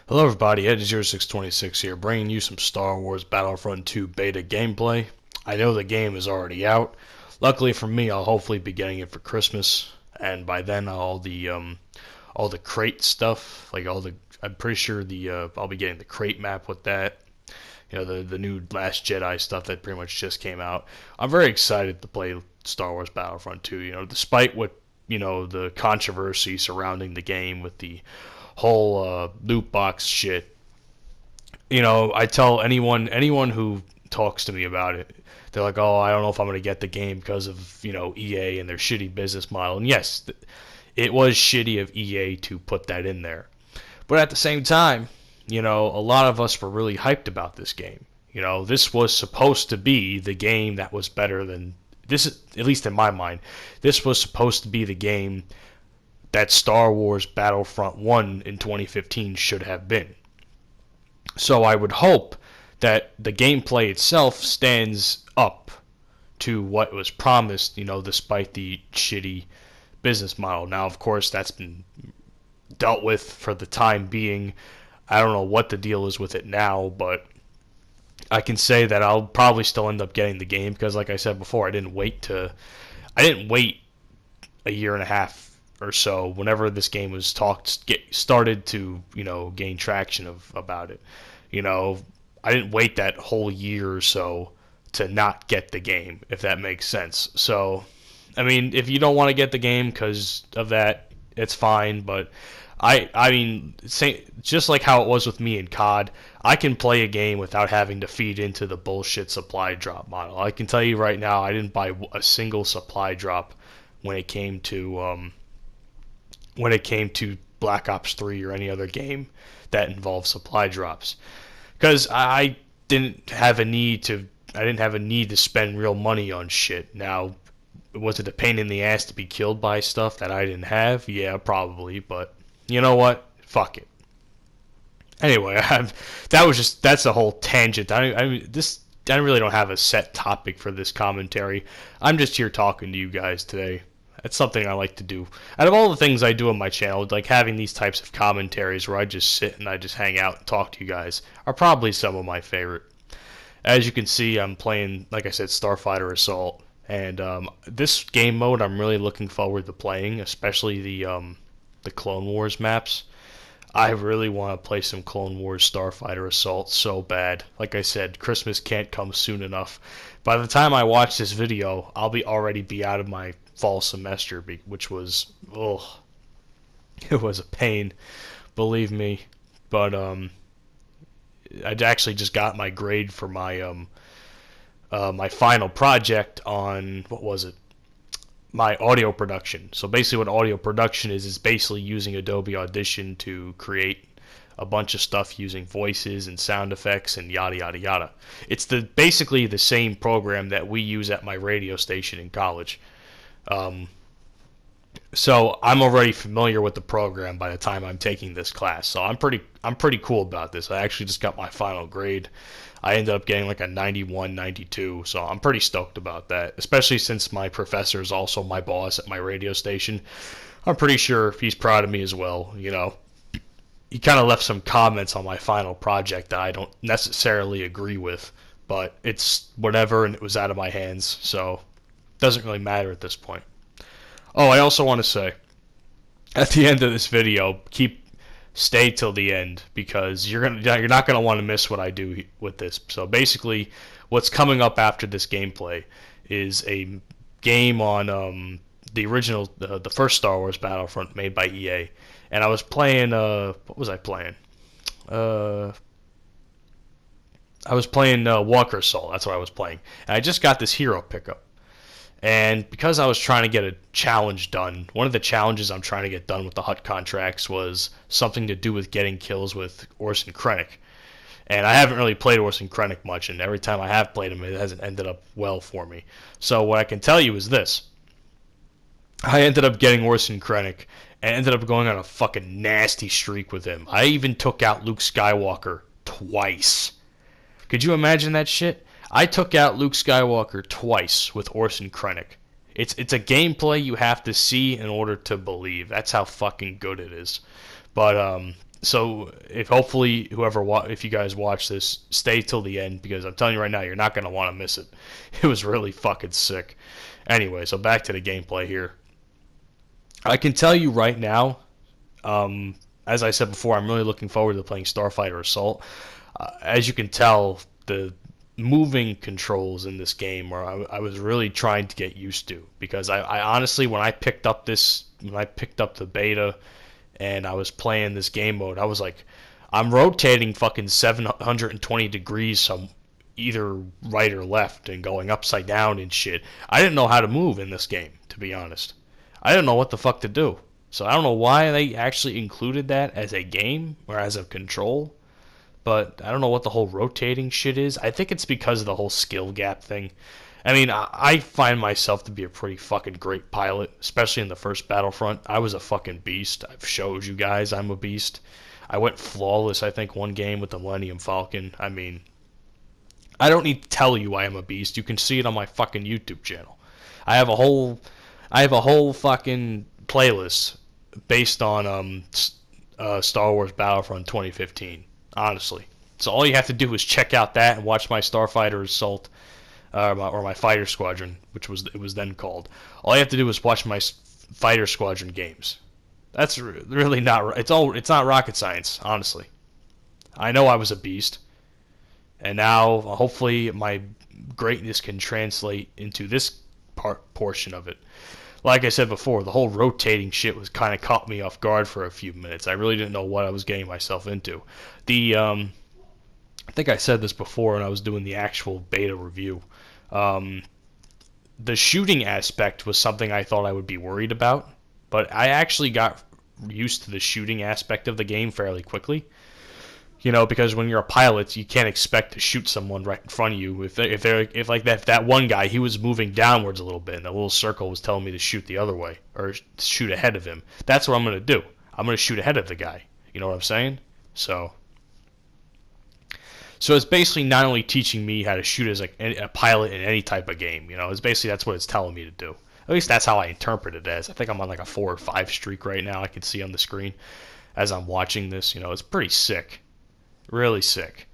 Hello everybody, Ed0626 here, bringing you some Star Wars Battlefront 2 beta gameplay. I know the game is already out. Luckily for me, I'll hopefully be getting it for Christmas, and by then all the crate stuff, I'm pretty sure I'll be getting the crate map with that. You know, the new Last Jedi stuff that pretty much just came out. I'm very excited to play Star Wars Battlefront 2. You know, despite what the controversy surrounding the game with the whole loot box shit. I tell anyone who talks to me about it, they're like, "Oh, I don't know if I'm going to get the game because of EA and their shitty business model." And yes, it was shitty of EA to put that in there, but at the same time, a lot of us were really hyped about this game. This was supposed to be the game that was better than this, at least in my mind. This was supposed to be the game that Star Wars Battlefront 1 in 2015 should have been. So I would hope that the gameplay itself stands up to what was promised, despite the shitty business model. Now, of course, that's been dealt with for the time being. I don't know what the deal is with it now, but I can say that I'll probably still end up getting the game because, like I said before, I didn't wait a year and a half or so whenever this game was started to gain traction about it. I didn't wait that whole year or so to not get the game, if that makes sense. So I mean, if you don't want to get the game because of that, it's fine. But I mean, just like how it was with me in COD, I can play a game without having to feed into the bullshit supply drop model. I can tell you right now, I didn't buy a single supply drop when it came to Black Ops 3 or any other game that involved supply drops, because I didn't have a need to spend real money on shit. Now, was it a pain in the ass to be killed by stuff that I didn't have? Yeah, probably, but you know what? Fuck it. Anyway, that's a whole tangent. I really don't have a set topic for this commentary. I'm just here talking to you guys today. It's something I like to do. Out of all the things I do on my channel, like having these types of commentaries where I just sit and I just hang out and talk to you guys are probably some of my favorite. As you can see, I'm playing, like I said, Starfighter Assault, and this game mode I'm really looking forward to playing, especially the Clone Wars maps. I really want to play some Clone Wars Starfighter Assault so bad. Like I said, Christmas can't come soon enough. By the time I watch this video, I'll already be out of my fall semester, which was, it was a pain, believe me. But I actually just got my grade for my final project on, what was it? My audio production. So basically what audio production is basically using Adobe Audition to create a bunch of stuff using voices and sound effects and yada yada yada. It's basically the same program that we use at my radio station in college. So I'm already familiar with the program by the time I'm taking this class. So I'm pretty cool about this. I actually just got my final grade. I ended up getting like a 91, 92, so I'm pretty stoked about that, especially since my professor is also my boss at my radio station. I'm pretty sure he's proud of me as well. He kind of left some comments on my final project that I don't necessarily agree with, but it's whatever, and it was out of my hands, so it doesn't really matter at this point. Oh, I also want to say, at the end of this video, stay till the end, because you're not gonna want to miss what I do with this. So basically, what's coming up after this gameplay is a game on the original, the first Star Wars Battlefront made by EA, and I was playing. What was I playing? I was playing Walker Assault. That's what I was playing, and I just got this hero pickup. And because I was trying to get a challenge done, one of the challenges I'm trying to get done with the HUT contracts was something to do with getting kills with Orson Krennic. And I haven't really played Orson Krennic much, and every time I have played him, it hasn't ended up well for me. So what I can tell you is this. I ended up getting Orson Krennic, and ended up going on a fucking nasty streak with him. I even took out Luke Skywalker twice. Could you imagine that shit? I took out Luke Skywalker twice with Orson Krennic. It's a gameplay you have to see in order to believe. That's how fucking good it is. But So if if you guys watch this, stay till the end because I'm telling you right now, you're not gonna want to miss it. It was really fucking sick. Anyway, so back to the gameplay here. I can tell you right now, as I said before, I'm really looking forward to playing Starfighter Assault. As you can tell, the moving controls in this game where I was really trying to get used to because I honestly when I picked up the beta and I was playing this game mode, I was like, I'm rotating fucking 720 degrees some either right or left and going upside down and shit. I didn't know how to move in this game, to be honest. I didn't know what the fuck to do. So I don't know why they actually included that as a game or as a control, but I don't know what the whole rotating shit is. I think it's because of the whole skill gap thing. I mean, I find myself to be a pretty fucking great pilot, especially in the first Battlefront. I was a fucking beast. I've showed you guys I'm a beast. I went flawless, I think, one game with the Millennium Falcon. I mean, I don't need to tell you I am a beast. You can see it on my fucking YouTube channel. I have a whole, I have a whole fucking playlist based on Star Wars Battlefront 2015. Honestly, so all you have to do is check out that and watch my Starfighter Assault or my Fighter Squadron, it was then called. All you have to do is watch my Fighter Squadron games. That's really not. It's not rocket science, honestly. I know I was a beast, and now hopefully my greatness can translate into this portion of it. Like I said before, the whole rotating shit was kind of caught me off guard for a few minutes. I really didn't know what I was getting myself into. I think I said this before when I was doing the actual beta review. Um, the shooting aspect was something I thought I would be worried about, but I actually got used to the shooting aspect of the game fairly quickly. You know, because when you're a pilot, you can't expect to shoot someone right in front of you. If like that one guy, he was moving downwards a little bit, and the little circle was telling me to shoot the other way or shoot ahead of him. That's what I'm gonna do. I'm gonna shoot ahead of the guy. You know what I'm saying? So it's basically not only teaching me how to shoot as a pilot in any type of game. You know, it's basically that's what it's telling me to do. At least that's how I interpret it as. I think I'm on like a 4 or 5 streak right now. I can see on the screen as I'm watching this. You know, it's pretty sick. Really sick.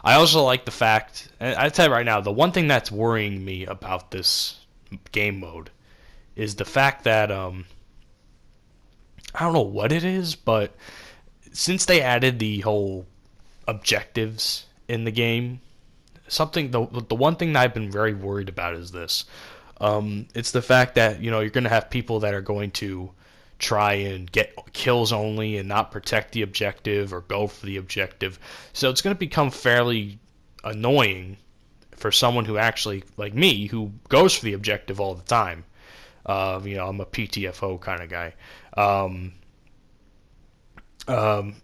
I also like the fact, and I tell you right now, the one thing that's worrying me about this game mode is the fact that I don't know what it is, but since they added the whole objectives in the game, the one thing that I've been very worried about is this. It's the fact that you're going to have people that are going to try and get kills only and not protect the objective or go for the objective. So it's going to become fairly annoying for someone who actually, like me, who goes for the objective all the time. I'm a PTFO kind of guy.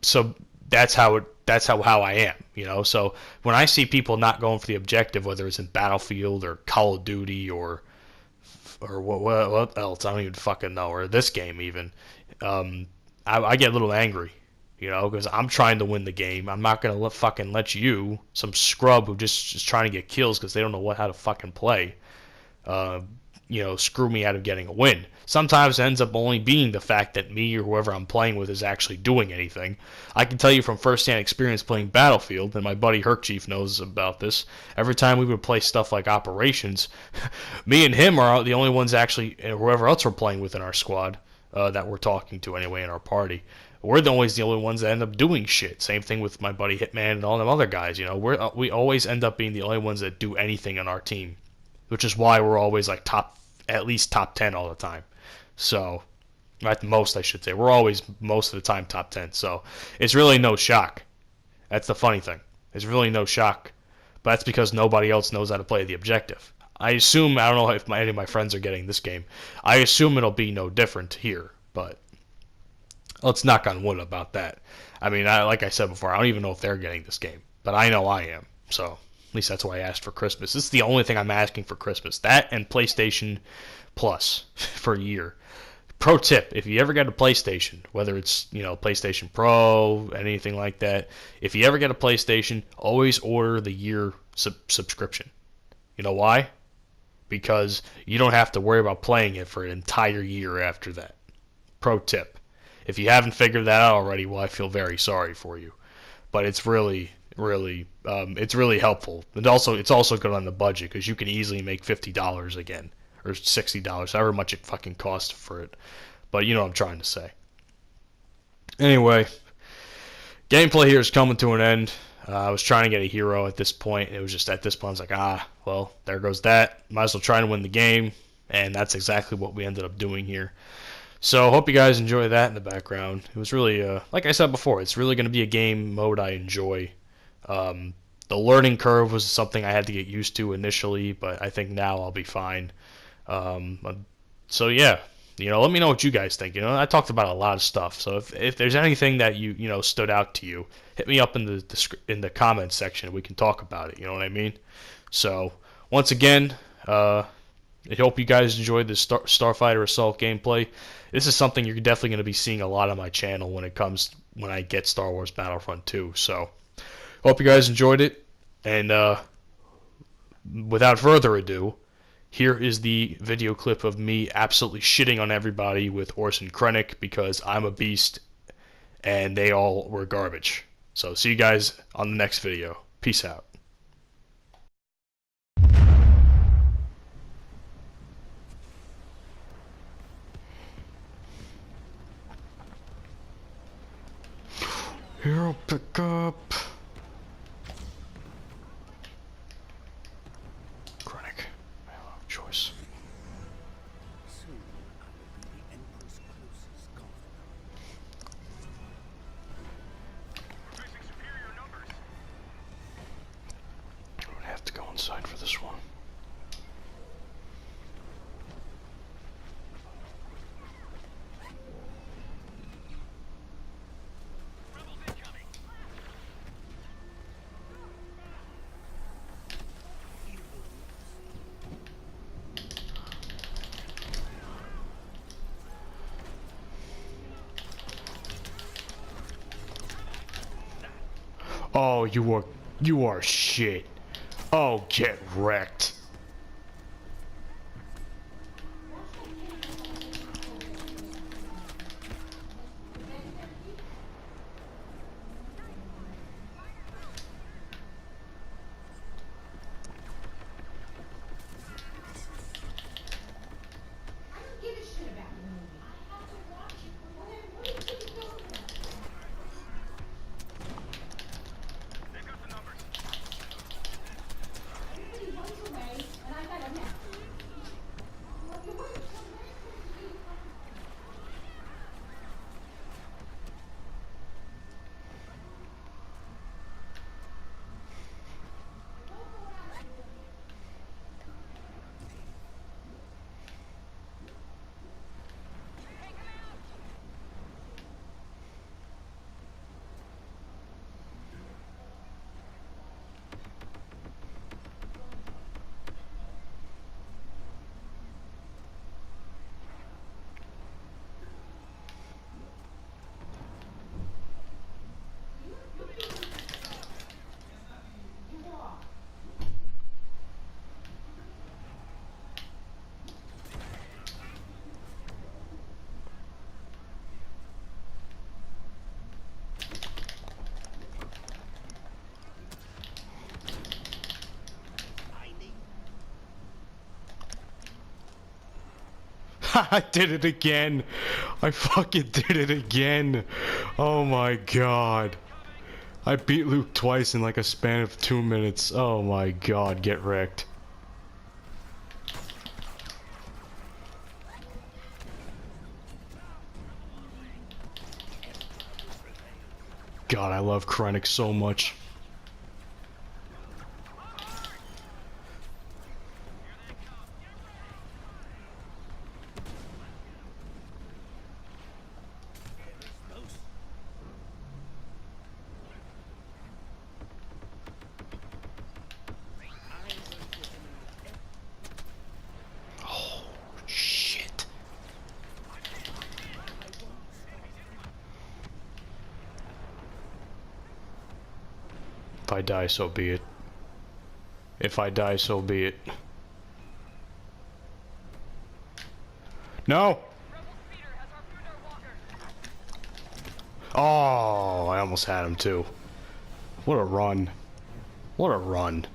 So that's how I am. So when I see people not going for the objective, whether it's in Battlefield or Call of Duty or what else, I don't even fucking know, or this game even, I get a little angry, because I'm trying to win the game. I'm not gonna fucking let you, some scrub who just is trying to get kills because they don't know how to fucking play, screw me out of getting a win. Sometimes it ends up only being the fact that me or whoever I'm playing with is actually doing anything. I can tell you from first-hand experience playing Battlefield, and my buddy Herkchief knows about this, every time we would play stuff like Operations, me and him are the only ones actually, and whoever else we're playing with in our squad, that we're talking to anyway in our party, we're always the only ones that end up doing shit. Same thing with my buddy Hitman and all them other guys. We always end up being the only ones that do anything on our team, which is why we're always like at least top 10 all the time. So, at most I should say, we're always most of the time top 10. So, it's really no shock. That's the funny thing. It's really no shock. But that's because nobody else knows how to play the objective. I don't know if any of my friends are getting this game. I assume it'll be no different here. But let's knock on wood about that. I mean, like I said before, I don't even know if they're getting this game. But I know I am. So, at least that's what I asked for Christmas. This is the only thing I'm asking for Christmas. That and PlayStation Plus for a year. Pro tip, if you ever get a PlayStation, whether it's, PlayStation Pro, anything like that, if you ever get a PlayStation, always order the year subscription. You know why? Because you don't have to worry about playing it for an entire year after that. Pro tip. If you haven't figured that out already, well, I feel very sorry for you. But it's it's really helpful. And also, it's also good on the budget because you can easily make $50 again or $60, however much it fucking costs for it. But you know what I'm trying to say. Anyway, gameplay here is coming to an end. I was trying to get a hero at this point. It was just at this point I was like, well, there goes that. Might as well try to win the game, and that's exactly what we ended up doing here. So hope you guys enjoy that in the background. It was really, like I said before, it's really going to be a game mode I enjoy. The learning curve was something I had to get used to initially, but I think now I'll be fine. So yeah, let me know what you guys think. I talked about a lot of stuff, so if there's anything that you stood out to you, hit me up in the comments section. We can talk about it. You know what I mean? So once again, I hope you guys enjoyed this Starfighter Assault gameplay. This is something you're definitely going to be seeing a lot on my channel when I get Star Wars Battlefront 2. So hope you guys enjoyed it, and without further ado, here is the video clip of me absolutely shitting on everybody with Orson Krennic because I'm a beast and they all were garbage. So see you guys on the next video. Peace out. Hero pickup. Krennic. I have no choice. Soon I will be the Emperor's closest confidant. Facing superior numbers. I'm gonna have to go inside for this one. Rebels incoming. Oh, you are shit. Oh, get wrecked. Give a shit about the movie. I have to watch it. Well, then wait till you go there. They've got the numbers. Everybody runs away, and I got a mess. Well, you wouldn't come back. I did it again. I fucking did it again. Oh my god. I beat Luke twice in like a span of 2 minutes. Oh my god, get wrecked. God, I love Krennic so much. Oh, shit. If I die, so be it. If I die, so be it. No! Rebel speeder has harpooned our walker. almost had him too. What a run. What a run.